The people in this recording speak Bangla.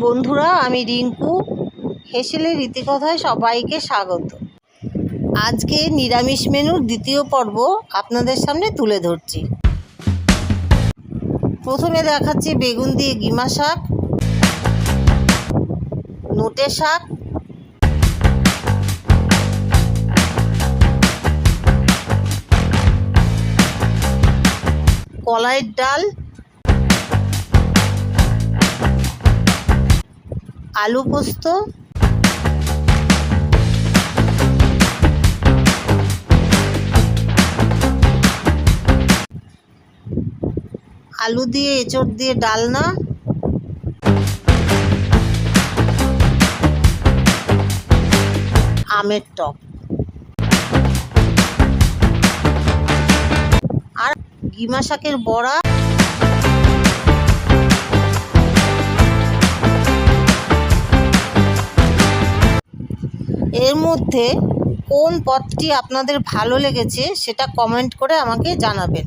বন্ধুরা, আমি রিঙ্কু, হেসেলের রীতিকথায় সবাইকে স্বাগত। আজকে নিরামিষ মেনুর দ্বিতীয় পর্ব আপনাদের সামনে তুলে ধরছি। প্রথমে দেখাচ্ছি বেগুন দিয়ে গিমা শাক, নোটে শাক, কলাইয়ের ডাল, আলু পোস্ত, আলু দিয়ে এঁচড় দিয়ে ডালনা, আমের টক আর গিমা শাকের বড়া। এর মধ্যে কোন পদটি আপনাদের ভালো লেগেছে সেটা কমেন্ট করে আমাকে জানাবেন।